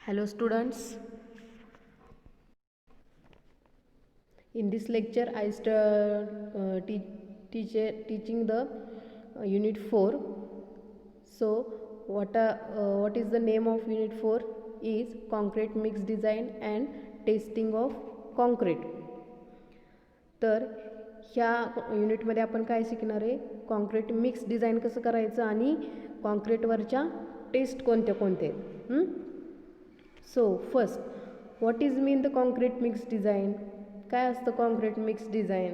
Hello students, in this lecture I start teaching the unit 4. So what is the name of unit 4 is concrete mix design and testing of concrete. तर ह्या युनिटमध्ये आपण काय शिकणार आहे, concrete mix design कसं करायचं आणि कॉन्क्रीटवरच्या टेस्ट कोणत्या कोणते. So first, what is mean the concrete mix design. काय असतं कॉन्क्रीट मिक्स डिझाईन.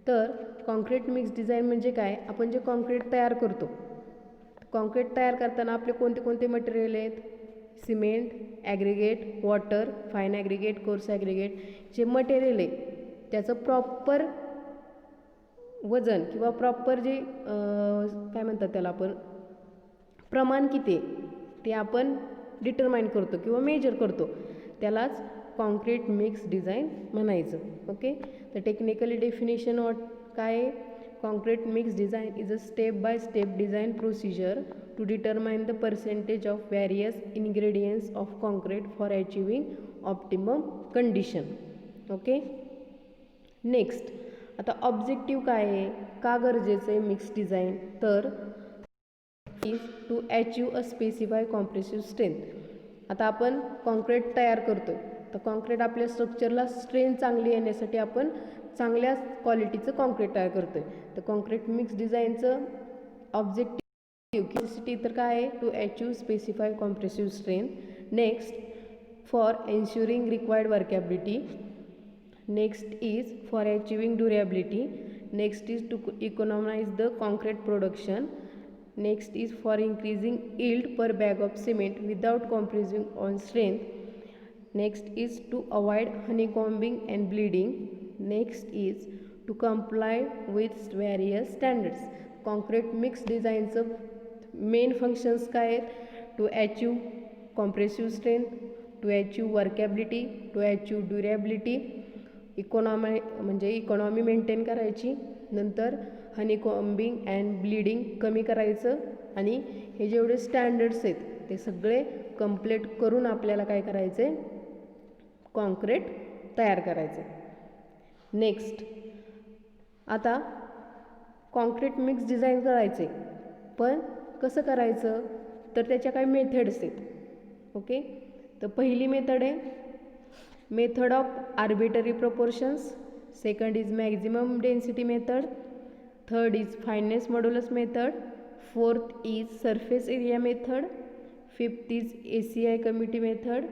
तर कॉन्क्रीट मिक्स डिझाईन म्हणजे काय, आपण जे कॉन्क्रीट तयार करतो, कॉन्क्रीट तयार करताना आपले कोणते कोणते मटेरियल आहेत, cement, aggregate, water, fine aggregate, course aggregate, जे मटेरियल आहे त्याचं प्रॉपर वजन किंवा प्रॉपर जे काय म्हणतात त्याला आपण प्रमाण किती आहे ते आपण डिटरमाइन करतो किंवा मेजर करतो, त्यालाच कॉन्क्रीट मिक्स डिझाईन म्हणायचं. ओके, तर टेक्निकली डेफिनेशन काय आहे, concrete mix design is a step by step design procedure to determine the percentage of various ingredients of concrete for achieving optimum condition. Okay, next, आता objective काय आहे, का गरजेचं आहे मिक्स डिझाईन, तर is to achieve a specify compressive strength. आता आपण concrete तयार करतो, तर कॉन्क्रीट आपल्या स्ट्रक्चरला स्ट्रेंथ चांगली येण्यासाठी आपण चांगल्या क्वालिटीचं कॉन्क्रीट तयार करतो आहे. तर कॉन्क्रीट मिक्स डिझाईनचं ऑब्जेक्टिव्ह कॅपॅसिटी तर काय आहे, to achieve specify compressive strength. Next, for ensuring required workability. Next is for achieving durability. Next is to economize the concrete production. Next is for increasing yield per bag of cement without compromising on strength. Next is to avoid honeycombing and bleeding. Next is to comply with various standards. Concrete mix designचं main functions काय आहेत, to achieve compressive strength, to achieve workability, to achieve durability, economy maintain करायची, नंतर honeycombing and bleeding कमी करायचं, आणि हे जेवढे standards आहेत ते सगळे कंप्लीट करून आपल्याला काय करायचं आहे, कॉन्क्रीट तयार करायचं. नेक्स्ट, आता कॉन्क्रीट मिक्स डिझाईन करायचे, पण कसं करायचं, तर त्याच्या काही मेथड्स आहेत. ओके, तर पहिली मेथड आहे method of arbitrary proportions. Second is maximum density method. Third is fineness modulus method. Fourth is surface area method. Fifth is ACI committee method.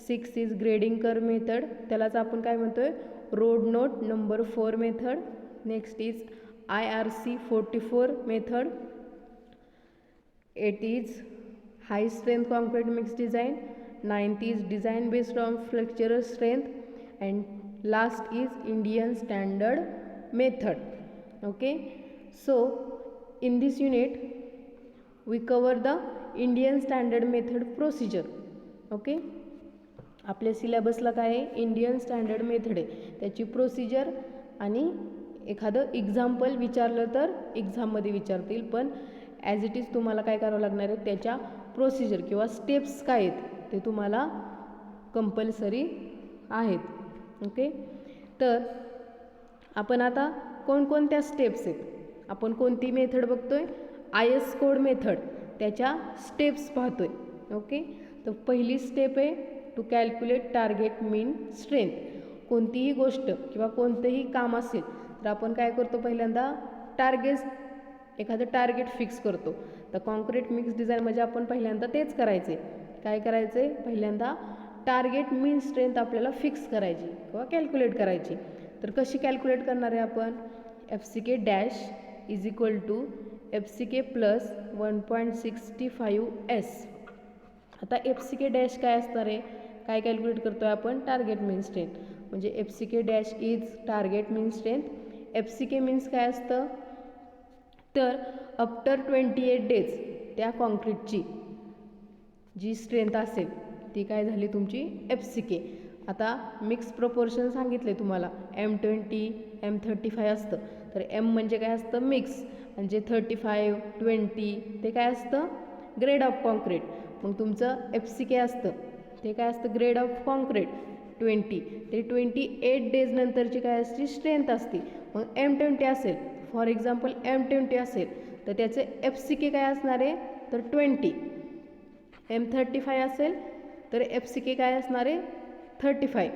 Sixth is grading curve method, त्यालाच आपण काय म्हणतोय, road note number 4 method. Next is IRC 44 method. 8 is high strength concrete mix design. 9th is design based on flexural strength, and last is Indian standard method. Okay, so in this unit we cover the Indian standard method procedure. Okay, आपल्या सिलेबसला काय आहे, Indian standard method आहे, त्याची procedure आणि एखादं example विचारलं तर एक्झाममध्ये विचारतील, पण ॲज इट इज तुम्हाला काय करावं लागणार आहे, त्याच्या प्रोसिजर किंवा स्टेप्स काय आहेत ते तुम्हाला कंपल्सरी आहेत. ओके, तर आपण आता कोणकोणत्या स्टेप्स आहेत, आपण कोणती मेथड बघतोय, IS कोड मेथड, त्याच्या स्टेप्स पाहतोय. ओके, तर पहिली स्टेप आहे to calculate target mean strength. कोणतीही गोष्ट किंवा कोणतंही काम असेल तर आपण काय करतो, पहिल्यांदा एखादं टार्गेट फिक्स करतो. तर कॉन्क्रीट मिक्स डिझाईनमध्ये आपण पहिल्यांदा तेच करायचे, काय करायचं आहे, पहिल्यांदा टार्गेट मीन स्ट्रेंथ आपल्याला फिक्स करायची किंवा कॅल्क्युलेट करायची. तर कशी कॅल्क्युलेट करणार आहे आपण, FCK dash is equal to FCK plus 1.65S. आता FCK डॅश काय असणार आहे, काय कॅल्क्युलेट करतो आहे आपण, टार्गेट मीन स्ट्रेंथ, म्हणजे FCK dash is target mean strength. FCK means काय असतं, तर आफ्टर 28 डेज त्या कॉन्क्रीटची जी स्ट्रेंथ असेल ती काय झाली तुमची FCK. आता मिक्स प्रपोर्शन सांगितले तुम्हाला, M20 M35 असतं, तर M म्हणजे काय असतं, मिक्स, म्हणजे 35 20 ते काय असतं, ग्रेड ऑफ कॉन्क्रीट. मग तुमचं FCK असतं ते काय असतं ग्रेड ऑफ कॉन्क्रीट 20. ते 28 डेज नंतरची काय असते स्ट्रेंथ असते. मग M20 असेल, फॉर एक्झाम्पल M20 असेल तर त्याचे FCK काय असणार आहे तर 20. M35 असेल तर FCK काय असणार आहे 35.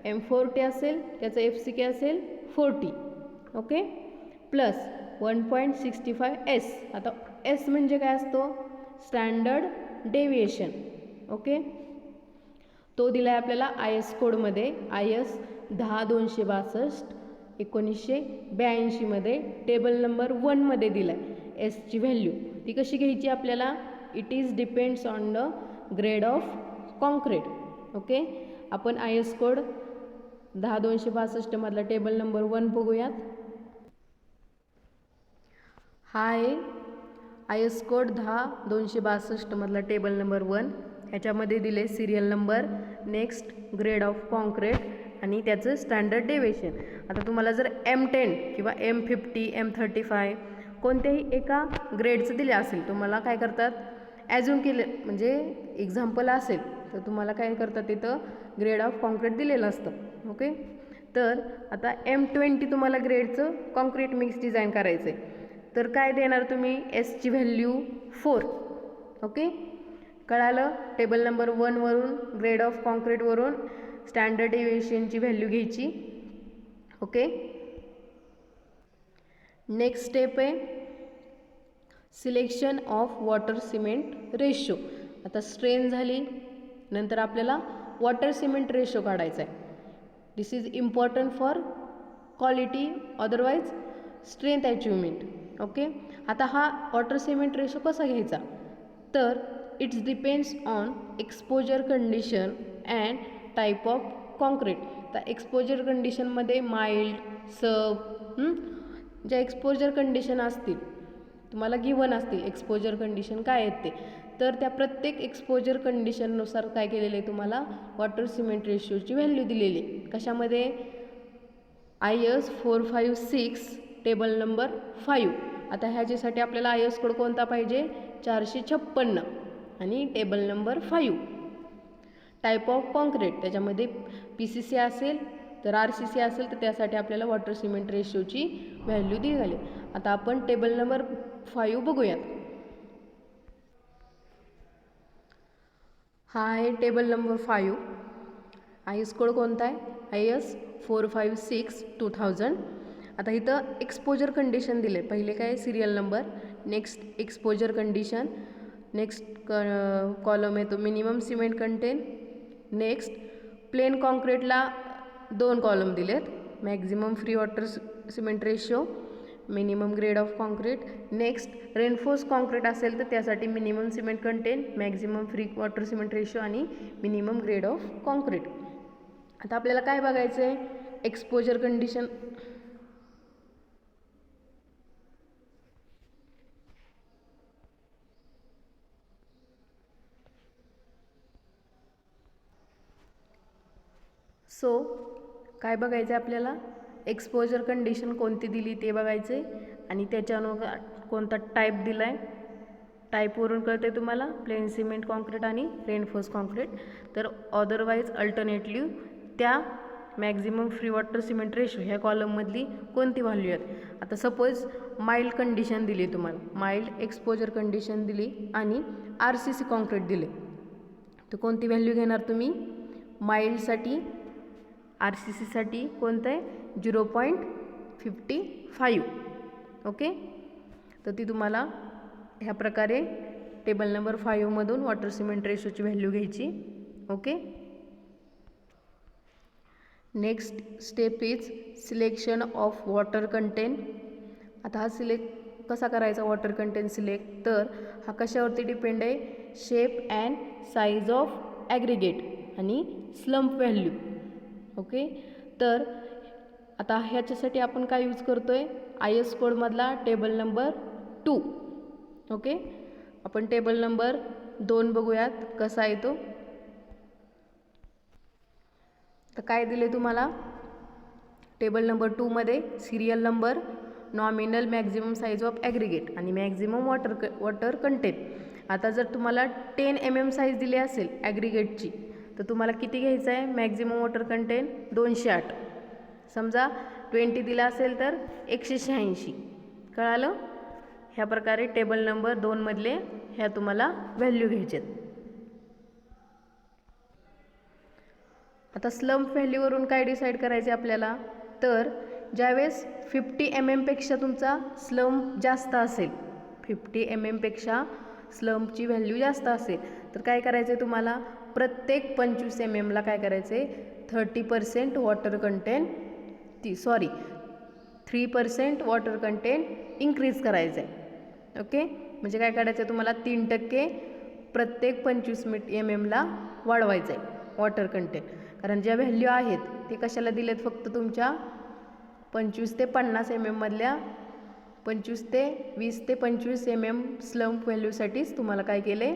M40 असेल त्याचं FCK असेल 40. Okay, plus 1.65S. आता S म्हणजे काय असतो स्टँडर्ड डेविएशन. ओके, तो दिला आहे आपल्याला IS कोडमध्ये IS 10-262 1982 मध्ये टेबल नंबर 1 मध्ये दिला आहे. एसची व्हॅल्यू ती कशी घ्यायची आपल्याला, it is depends on the grade of concrete. Okay, आपण IS कोड 10-262 मधला टेबल नंबर 1 बघूयात. हा आहे IS कोड 10-262 मधला टेबल नंबर 1. ह्याच्यामध्ये दिले serial number, next grade of concrete आणि त्याचं स्टँडर्ड डेविएशन. आता तुम्हाला जर M10 किंवा M50 M35 कोणत्याही एका ग्रेडचं दिले असेल, तुम्हाला काय करतात ॲज्युम केले म्हणजे एक्झाम्पल असेल तर तुम्हाला काय करतात तिथं ग्रेड ऑफ कॉन्क्रीट दिलेलं असतं. ओके, तर आता M20 तुम्हाला ग्रेडचं कॉन्क्रीट मिक्स डिझाईन करायचं आहे तर काय देणार तुम्ही एसची व्हॅल्यू 4. ओके, कळालं. टेबल नंबर 1 वरून ग्रेड ऑफ कॉन्क्रीटवरून स्टँडर्ड डेविएशनची व्हॅल्यू घ्यायची. ओके, नेक्स्ट स्टेप आहे selection of water cement ratio. आता स्ट्रेन झाली नंतर आपल्याला वॉटर सिमेंट रेशो काढायचा आहे. This is important for quality otherwise strength achievement. Okay, आता हा वॉटर सिमेंट रेशो कसा घ्यायचा तर it's depends on exposure condition and type of concrete. तर एक्सपोजर कंडिशनमध्ये माइल्ड सब ज्या एक्सपोजर कंडिशन असतील तुम्हाला गिवन असतील एक्सपोजर कंडिशन काय आहेत ते, तर त्या प्रत्येक एक्सपोजर कंडिशननुसार काय केलेलं आहे तुम्हाला वॉटर सिमेंट रेशोची व्हॅल्यू दिलेली आहे. कशामध्ये IS 456 टेबल नंबर 5. आता ह्याच्यासाठी आपल्याला IS कोड कोणता पाहिजे 456 आणि table number 5. Type of concrete त्याच्यामध्ये PCC असेल तर RCC असेल तर त्यासाठी आपल्याला वॉटर सिमेंट रेशोची व्हॅल्यू दिली झाली. आता आपण टेबल नंबर 5 बघूयात. हा आहे टेबल नंबर 5. IS कोड कोणता आहे IS 456 2000. आता इथं एक्सपोजर कंडिशन दिले. पहिले काय serial number, next exposure condition, next column आहे तो minimum cement content, next plain कॉन्क्रीटला 2 कॉलम दिलेत, maximum free water cement ratio, minimum grade of concrete. Next reinforce concrete असेल तर त्यासाठी minimum cement content, maximum free water cement ratio आणि minimum grade of concrete. आता आपल्याला काय बघायचं आहे एक्सपोजर कंडिशन. सो काय बघायचं आहे आपल्याला एक्सपोजर कंडिशन कोणती दिली ते बघायचं आहे आणि त्याच्यानुसार कोणता टाईप दिला आहे. टाईपवरून कळते तुम्हाला प्लेन सिमेंट कॉन्क्रीट आणि रेनफोर्स कॉन्क्रीट. तर अदरवाईज अल्टरनेटली त्या maximum free water cement ratio ह्या कॉलममधली कोणती व्हॅल्यू आहेत. आता सपोज माइल्ड कंडिशन दिली तुम्हाला, माइल्ड एक्सपोजर कंडिशन दिली आणि RCC कॉन्क्रीट दिले तर कोणती व्हॅल्यू घेणार तुम्ही माइल्डसाठी RCCसाठी कोणतं आहे 0.55. ओके, तर ती तुम्हाला ह्या प्रकारे टेबल नंबर 5 मधून वॉटर सिमेंट रेशोची व्हॅल्यू घ्यायची. Okay, next step is selection of water content. आता हा सिलेक्ट कसा करायचा वॉटर कंटेन सिलेक्ट, तर हा कशावरती डिपेंड आहे shape and size of aggregate आणि स्लम्प व्हॅल्यू. ओके, तर आता ह्याच्यासाठी आपण काय यूज करतो आहे IS कोडमधला टेबल नंबर 2. ओके, आपण टेबल नंबर 2 बघूयात कसा आहे तो. तर काय दिले तुम्हाला टेबल नंबर 2 मध्ये serial number, nominal maximum size of aggregate आणि मॅक्झिमम वॉटर कंटेन. आता जर तुम्हाला 10 mm साईज दिली असेल ॲग्रिगेटची तर तुम्हाला किती घ्यायचं आहे मॅक्झिमम वॉटर कंटेंट 208. समजा 20 दिला असेल तर 186. कळालं? ह्या प्रकारे टेबल नंबर 2 मधले ह्या तुम्हाला व्हॅल्यू घ्यायचे. आता स्लम्प व्हॅल्यूवरून काय डिसाईड करायचे आपल्याला, तर ज्यावेळेस 50 mm पेक्षा तुमचा स्लम्प जास्त असेल, 50 mm पेक्षा स्लम्पची व्हॅल्यू जास्त असेल, तर काय करायचं आहे तुम्हाला, प्रत्येक 25 mm ला काय करायचं आहे 30% water content 3% water content increase करायचं आहे. ओके, म्हणजे काय करायचं आहे तुम्हाला 3% प्रत्येक 25 mm ला वाढवायचं आहे वॉटर कंटेंट. कारण ज्या व्हॅल्यू आहेत ते कशाला दिलेत, फक्त तुमच्या 25 ते 50 mm मधल्या 20 ते 25 mm स्लम्प व्हॅल्यूसाठीच तुम्हाला काय केले,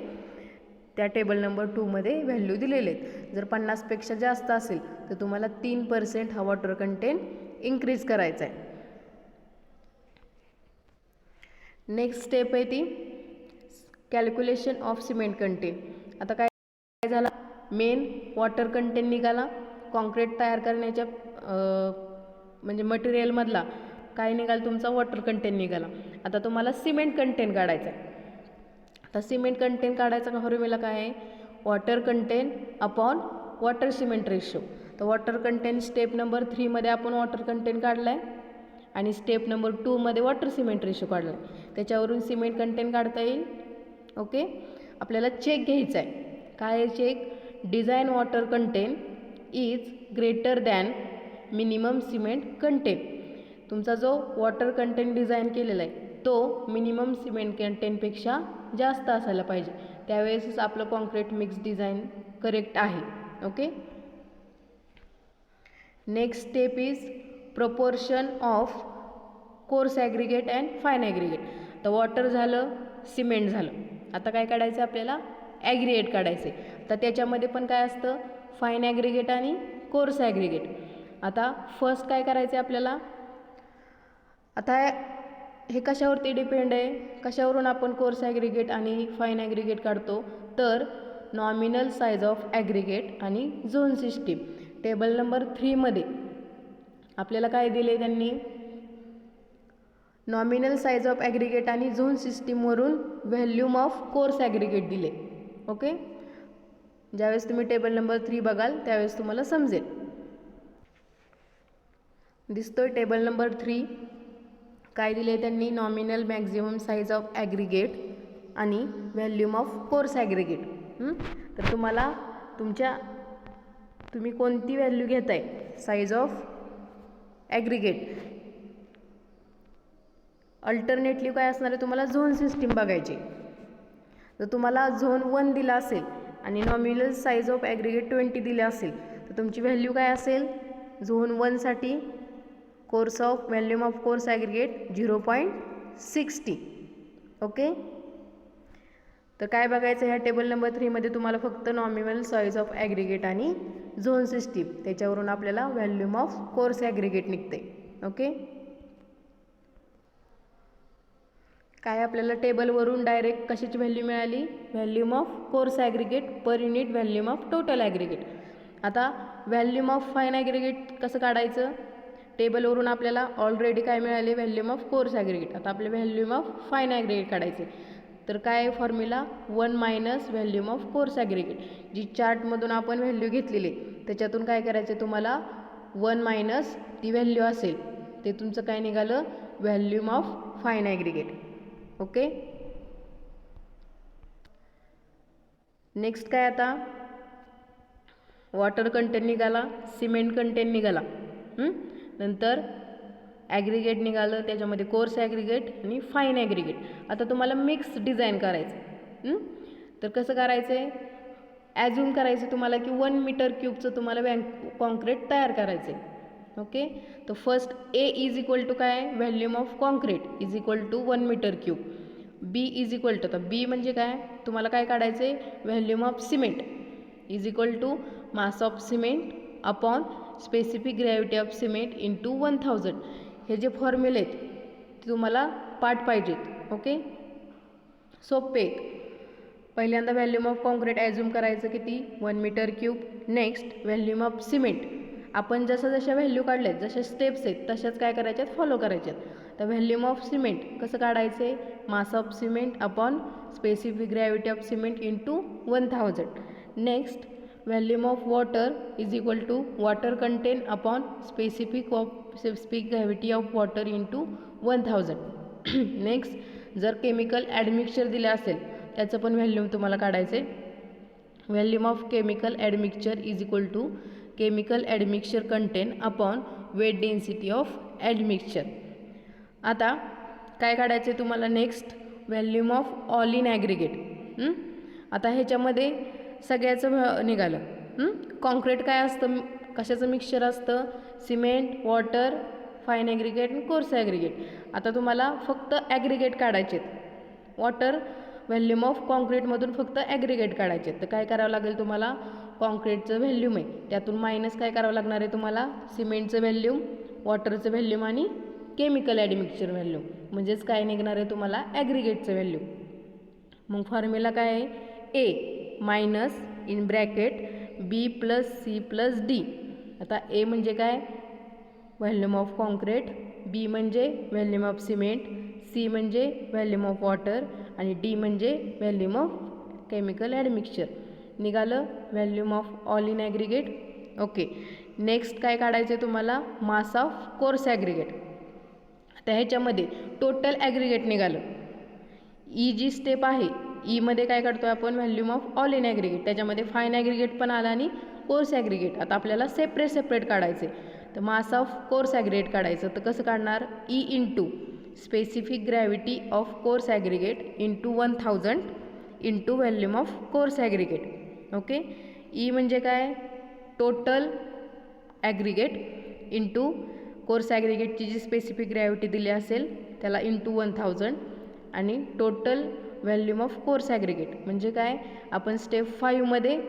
त्या टेबल नंबर 2 मध्ये व्हॅल्यू दिलेले आहेत. जर 50 पेक्षा जास्त असेल तर तुम्हाला 3% हा वॉटर कंटेंट इन्क्रीज करायचा आहे. नेक्स्ट स्टेप आहे ती कॅल्क्युलेशन ऑफ सिमेंट कंटेंट. आता काय झाला, मेन वॉटर कंटेंट निघाला, कॉन्क्रीट तयार करण्याच्या म्हणजे मटेरियलमधला काय निघाला तुमचा वॉटर कंटेंट निघाला. आता तुम्हाला सिमेंट कंटेंट काढायचा आहे. आता सिमेंट कंटेंट काढायचा फॉर्म्युला काय आहे, water content upon water cement ratio. तर वॉटर कंटेंट स्टेप नंबर 3 मध्ये आपण वॉटर कंटेंट काढला आहे आणि स्टेप नंबर 2 मध्ये वॉटर सिमेंट रेशो काढला आहे. त्याच्यावरून सिमेंट कंटेंट काढता येईल. ओके, आपल्याला चेक घ्यायचा आहे. काय आहे check, design water content is greater than minimum cement content. तुमचा जो वॉटर कंटेंट डिझाईन केलेला आहे तो मिनिमम सिमेंट कंटेंटपेक्षा जास्त असायला पाहिजे, त्यावेळेसच आपलं कॉन्क्रीट मिक्स डिझाईन करेक्ट आहे. Okay, next step is proportion of coarse aggregate and fine aggregate. तर वॉटर झालं, सिमेंट झालं, आता काय काढायचं आपल्याला, ॲग्रिगेट काढायचे. तर त्याच्यामध्ये पण काय असतं, फाईन ॲग्रिगेट आणि कोर्स ॲग्रिगेट. आता फर्स्ट काय करायचं आहे आपल्याला, आता हे कशावरती डिपेंड आहे, कशावरून आपण कोर्स ॲग्रिगेट आणि फाईन ॲग्रिगेट काढतो, तर नॉमिनल साईज ऑफ ॲग्रिगेट आणि झोन सिस्टीम. टेबल नंबर 3 मध्ये आपल्याला काय दिले त्यांनी, नॉमिनल साईज ऑफ ॲग्रिगेट आणि झोन सिस्टीमवरून व्हॅल्यूम ऑफ कोर्स ॲग्रिगेट दिले. ओके, ज्यावेळेस तुम्ही टेबल नंबर 3 बघाल त्यावेळेस तुम्हाला समजेल. दिसतोय टेबल नंबर 3 काय दिले त्यांनी, nominal maximum size of aggregate आणि व्हॅल्यूम ऑफ कोर्स ॲग्रिगेट. तर तुम्हाला तुम्ही कोणती व्हॅल्यू घेताय, साईज ऑफ ॲग्रिगेट, अल्टरनेटली काय असणार आहे तुम्हाला झोन सिस्टीम बघायची. जर तुम्हाला झोन 1 दिला असेल आणि नॉमिनल साईज ऑफ ॲग्रिगेट 20 दिले असेल तर तुमची व्हॅल्यू काय असेल, झोन 1 साठी volume of coarse aggregate 0.60. Okay, तर काय बघायचं ह्या टेबल नंबर 3 मध्ये तुम्हाला फक्त नॉमिनल साईज ऑफ ॲग्रिगेट आणि झोन सिस्टीम, त्याच्यावरून आपल्याला व्हॅल्यूम ऑफ कोर्स ॲग्रिगेट निघते. ओके, काय आपल्याला टेबलवरून डायरेक्ट कशाची व्हॅल्यू मिळाली, volume of coarse aggregate per unit volume of total aggregate. आता व्हॅल्यूम ऑफ फाईन ॲग्रिगेट कसं काढायचं, टेबलवरून आपल्याला ऑलरेडी काय मिळाले, व्हॅल्यूम ऑफ कोर्स ॲग्रिगेट. आता आपले व्हॅल्यूम ऑफ फाईन ॲग्रिगेट काढायचे, तर काय formula 1 minus volume of coarse aggregate. जी चार्टमधून आपण व्हॅल्यू घेतलेली त्याच्यातून काय करायचं तुम्हाला 1 मायनस ती व्हॅल्यू असेल ते तुमचं काय निघालं, volume of fine aggregate. Okay, next काय, आता वॉटर कंटेंट निघाला, सिमेंट कंटेंट निघाला, नंतर ॲग्रिगेट निघालं, त्याच्यामध्ये कोर्स ॲग्रिगेट आणि फाईन ॲग्रिगेट. आता तुम्हाला मिक्स डिझाईन करायचं. तर कसं करायचं आहे, ॲज्यूम करायचं तुम्हाला की 1 मीटर क्यूबचं तुम्हाला कॉन्क्रीट तयार करायचं आहे. ओके, तर first A is equal to काय, volume of concrete is equal to 1 metre cube. B is equal to, तर बी म्हणजे काय तुम्हाला काय काढायचं आहे, volume of cement is equal to mass of cement upon specific gravity of cement into 1000. हे जे फॉर्म्युले आहेत ते तुम्हाला पाठ पाहिजेत. ओके, सोपे. पहिल्यांदा व्हॅल्यूम ऑफ कॉन्क्रीट ॲझ्युम करायचं किती 1 metre cube. Next volume of cement. आपण जशा व्हॅल्यू काढल्यात, जशा स्टेप्स आहेत तशाच काय करायच्यात, फॉलो करायच्यात. तर व्हॅल्यूम ऑफ सिमेंट कसं काढायचे, mass of cement upon specific gravity of cement into 1000. Next volume of water is equal to water content upon specific gravity of water into 1000. Next जर chemical admixture दिलं असेल त्याचं पण volume तुम्हाला काढायचं आहे. Volume of chemical admixture is equal to chemical admixture content upon weight density of admixture. आता काय काढायचं आहे तुम्हाला, next volume of all in aggregate. आता ह्याच्यामध्ये सगळ्याचं निघालं. कॉन्क्रीट काय असतं, कशाचं मिक्सचर असतं, सिमेंट, वॉटर, फाईन ॲग्रिगेट आणि कोर्स ॲग्रिगेट. आता तुम्हाला फक्त ॲग्रिगेट काढायचे आहेत. वॉटर व्हॅल्यूम ऑफ कॉन्क्रीटमधून फक्त ॲग्रिगेट काढायचे आहेत. तर काय करावं लागेल तुम्हाला, कॉन्क्रीटचं व्हॅल्यूम आहे त्यातून मायनस काय करावं लागणार आहे तुम्हाला, सिमेंटचं व्हॅल्यूम, वॉटरचं व्हॅल्यूम आणि केमिकल ॲडमिक्चर व्हॅल्यूम, म्हणजेच काय निघणार आहे तुम्हाला, ॲग्रिगेटचं व्हॅल्यूम. मग फॉर्म्युला काय आहे, A minus in bracket B plus C plus D. आता ए म्हणजे काय, व्हॅल्यूम ऑफ कॉन्क्रीट, बी म्हणजे व्हॅल्यूम ऑफ सिमेंट, सी म्हणजे व्हॅल्यूम ऑफ वॉटर आणि डी म्हणजे व्हॅल्यूम ऑफ केमिकल ॲडमिक्चर. निघालं volume of all in aggregate. Okay, next काय काढायचं आहे तुम्हाला, मास ऑफ कोर्स ॲग्रिगेट. आता ह्याच्यामध्ये टोटल ॲग्रिगेट निघालं. ई जी स्टेप आहे, ईमध्ये काय काढतो आहे आपण, volume of all in aggregate. त्याच्यामध्ये फाईन ॲग्रिगेट पण आला आणि कोर्स ॲग्रिगेट. आता आपल्याला सेपरेट काढायचे. तर मास ऑफ कोर्स ॲग्रिगेट काढायचं. तर कसं काढणार, E into specific gravity of coarse aggregate into 1000 into volume of coarse aggregate. Okay, E म्हणजे काय, टोटल ॲग्रिगेट इंटू कोर्स ॲग्रिगेटची जी स्पेसिफिक ग्रॅव्हिटी दिली असेल त्याला इंटू 1000 आणि total volume of coarse aggregate म्हणजे काय, आपण स्टेप 5मध्ये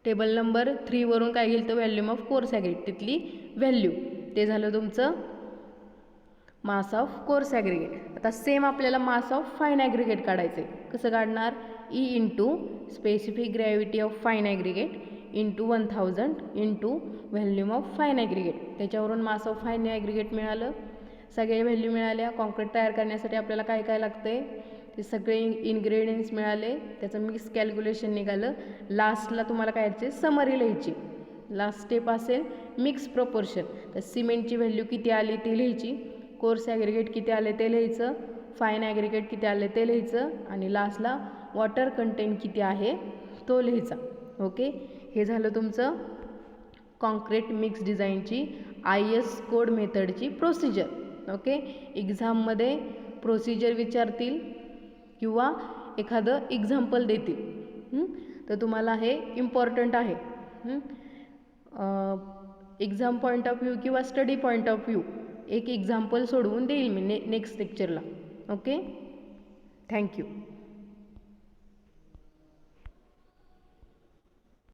टेबल नंबर 3 वरून काय घेईल तर व्हॅल्यूम ऑफ कोर्स ॲग्रिगेट तिथली व्हॅल्यू. ते झालं तुमचं मास ऑफ कोर्स ॲग्रिगेट. आता सेम आपल्याला मास ऑफ फाईन ॲग्रिगेट काढायचं आहे. कसं काढणार, E into specific gravity of fine aggregate into 1000 into volume of fine aggregate. त्याच्यावरून मास ऑफ फाईन ॲग्रिगेट मिळालं, सगळे व्हॅल्यू मिळाल्या. कॉन्क्रीट तयार करण्यासाठी आपल्याला काय काय लागतं आहे ते सगळे इन्ग्रेडियंट्स मिळाले, त्याचं मिक्स कॅल्क्युलेशन निघालं. लास्टला तुम्हाला काय यायचे, समरी लिहायची. लास्ट स्टेप असेल मिक्स प्रोपोर्शन. तर सिमेंटची व्हॅल्यू किती आली ती लिहायची, कोर्स ॲग्रिगेट किती आले ते लिहायचं, फाईन ॲग्रिगेट किती आले ते लिहायचं आणि लास्टला वॉटर कंटेंट किती आहे तो लिहायचा. ओके, हे झालं तुमचं कॉन्क्रीट मिक्स डिझाईनची IS कोड मेथडची प्रोसिजर. ओके, एक्झाममध्ये प्रोसिजर विचारतील किंवा एखादं एक्झाम्पल देतील. तर तुम्हाला हे इम्पॉर्टंट आहे. एक्झाम पॉईंट ऑफ व्ह्यू किंवा स्टडी पॉईंट ऑफ व्ह्यू एक एक्झाम्पल सोडवून देईल मी नेक्स्ट लेक्चरला. Okay, thank you.